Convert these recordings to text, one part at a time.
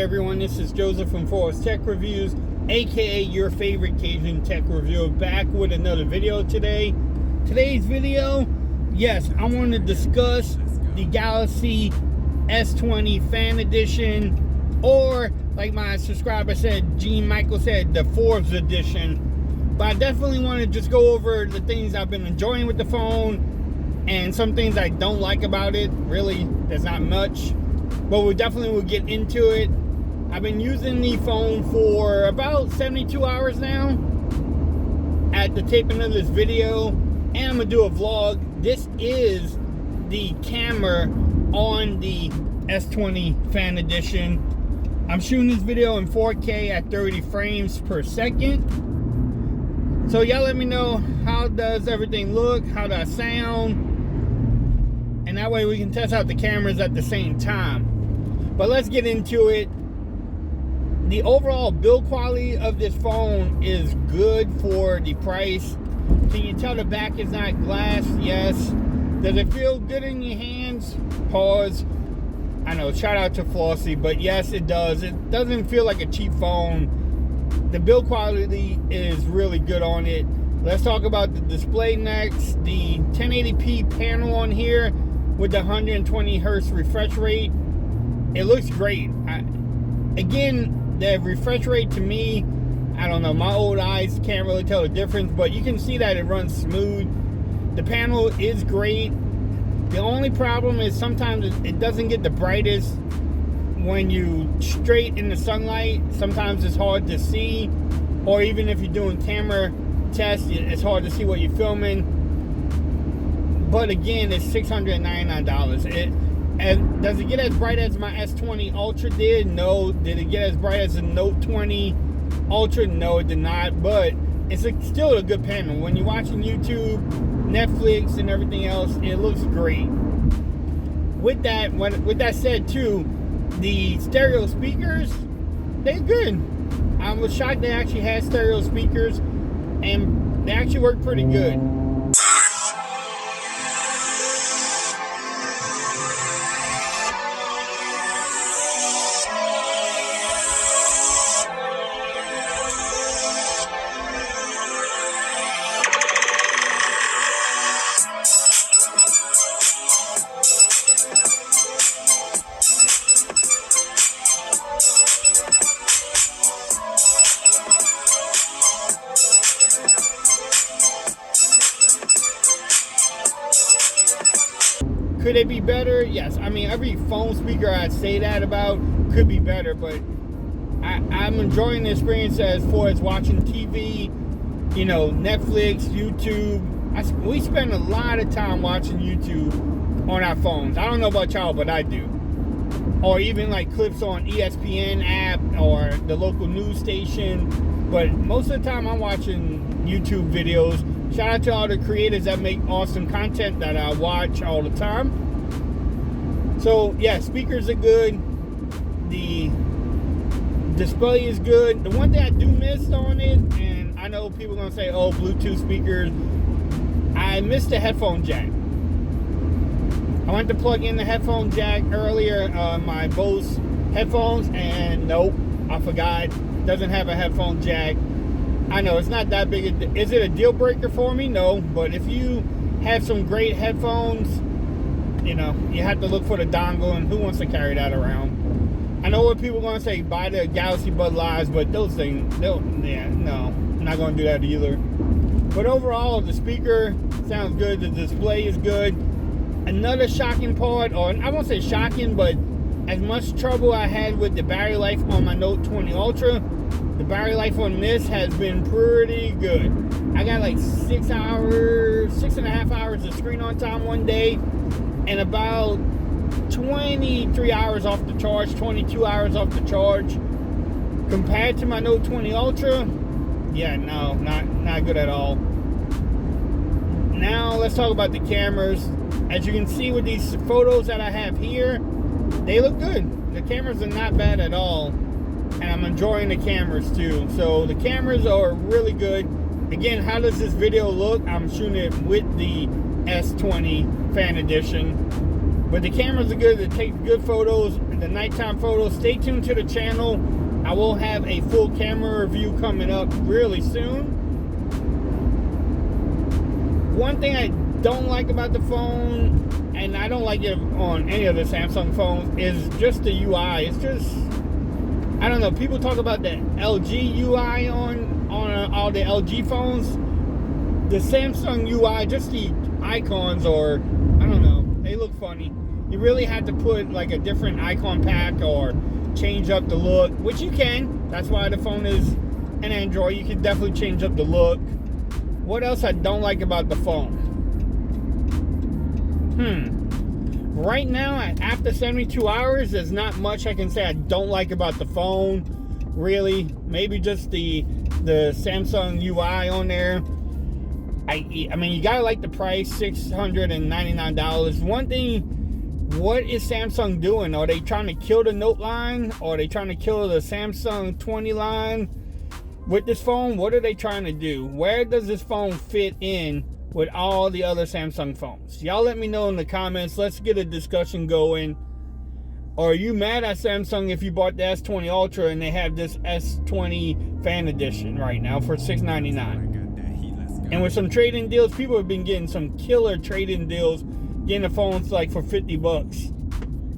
everyone, this is Joseph from Forest Tech Reviews, aka your favorite Cajun tech reviewer, back with another video today. Today's video, yes, I want to discuss the Galaxy S20 Fan Edition, or like my subscriber said, Gene Michael said, the Forbes Edition. But I definitely want to just go over the things I've been enjoying with the phone and some things I don't like about it. Really, there's not much, but we definitely will get into it. I've been using the phone for about 72 hours now at the taping of this video, and I'm gonna do a vlog. This is the camera on the S20 Fan Edition. I'm shooting this video in 4K at 30 frames per second. So y'all let me know, how does everything look? How does I sound? And that way we can test out the cameras at the same time. But let's get into it. The overall build quality of this phone is good for the price. Can you tell the back is not glass? Yes. Does it feel good in your hands? Pause. I know, shout out to Flossie, but yes, it does. It doesn't feel like a cheap phone. The build quality is really good on it. Let's talk about the display next. The 1080p panel on here with the 120 hertz refresh rate. It looks great. Again, the refresh rate to me, I don't know, my old eyes can't really tell the difference, but you can see that it runs smooth. The panel is great. The only problem is sometimes it doesn't get the brightest when you straight in the sunlight. Sometimes it's hard to see, or even if you're doing camera tests, it's hard to see what you're filming. But again, it's $699. And does it get as bright as my S20 Ultra did? No. Did it get as bright as the Note 20 Ultra? No, it did not. But it's still a good panel. When you're watching YouTube, Netflix, and everything else, it looks great. With that said, too, the stereo speakers, they're good. I was shocked they actually had stereo speakers, and they actually work pretty good. Could it be better? Yes. I mean, every phone speaker I say that about could be better, but I'm enjoying the experience as far as watching TV, you know, Netflix, YouTube. We spend a lot of time watching YouTube on our phones. I don't know about y'all, but I do. Or even like clips on ESPN app or the local news station. But most of the time I'm watching YouTube videos. Shout out to all the creators that make awesome content that I watch all the time. So yeah, speakers are good. The display is good. The one thing I do miss on it, and I know people are gonna say, oh, Bluetooth speakers, I missed the headphone jack. I went to plug in the headphone jack earlier on my Bose headphones, and nope, I forgot. Doesn't have a headphone jack. I know it's not that big. Is it a deal breaker for me? No, but if you have some great headphones, you know, you have to look for the dongle, and who wants to carry that around? I know what people are going to say, buy the Galaxy Bud Lives, but those things, no, I'm not going to do that either. But overall, the speaker sounds good. The display is good. Another shocking part, or I won't say shocking, but as much trouble I had with the battery life on my Note 20 Ultra, the battery life on this has been pretty good. I got like 6.5 hours of screen on time one day, and about 23 hours off the charge, 22 hours off the charge. Compared to my Note 20 Ultra, yeah, no, not good at all. Now let's talk about the cameras. As you can see with these photos that I have here, they look good. The cameras are not bad at all, and I'm enjoying the cameras too. So the cameras are really good. Again, how does this video look? I'm shooting it with the S20 Fan Edition. But the cameras are good. It takes good photos. the nighttime photos. Stay tuned to the channel. I will have a full camera review coming up really soon. One thing I don't like about the phone, and I don't like it on any of the Samsung phones, is just the UI. It's just, I don't know, people talk about the LG UI on all the LG phones. The Samsung UI, just the icons, or I don't know, they look funny. You really have to put like a different icon pack or change up the look, which you can. That's why the phone is an Android. You can definitely change up the look. What else I don't like about the phone? Right now, after 72 hours, there's not much I can say I don't like about the phone, really. Maybe just the Samsung UI on there. I mean, you gotta like the price, $699. One thing, what is Samsung doing? Are they trying to kill the Note line? Or are they trying to kill the Samsung 20 line with this phone? What are they trying to do? Where does this phone fit in with all the other Samsung phones? Y'all let me know in the comments. Let's get a discussion going. Are you mad at Samsung if you bought the S20 Ultra and they have this S20 Fan Edition right now for $699? And with some trade-in deals, people have been getting some killer trade-in deals, getting the phones like for 50 bucks.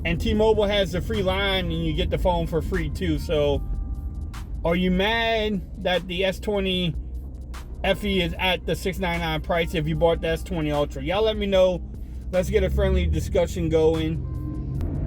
And T-Mobile has the free line and you get the phone for free too. So are you mad that the S20 FE is at the $699 price if you bought the S20 Ultra? Y'all let me know. Let's get a friendly discussion going.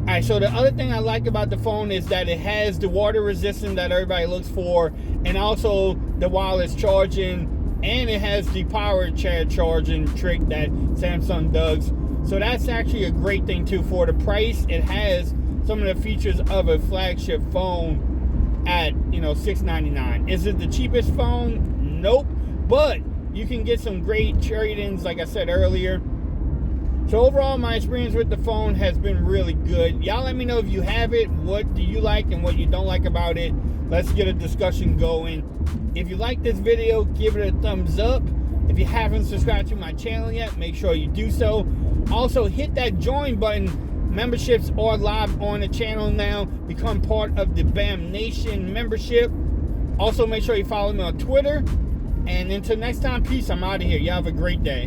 Alright, so the other thing I like about the phone is that it has the water resistance that everybody looks for, and also the wireless charging, and it has the power charging trick that Samsung does. So that's actually a great thing too. For the price, it has some of the features of a flagship phone at, you know, $699. Is it the cheapest phone? Nope. But you can get some great trade-ins, like I said earlier. So overall, my experience with the phone has been really good. Y'all let me know if you have it. What do you like and what you don't like about it? Let's get a discussion going. If you like this video, give it a thumbs up. If you haven't subscribed to my channel yet, make sure you do so. Also, hit that join button. Memberships are live on the channel now. Become part of the BAM Nation membership. Also, make sure you follow me on Twitter. And until next time, peace. I'm out of here. You have a great day.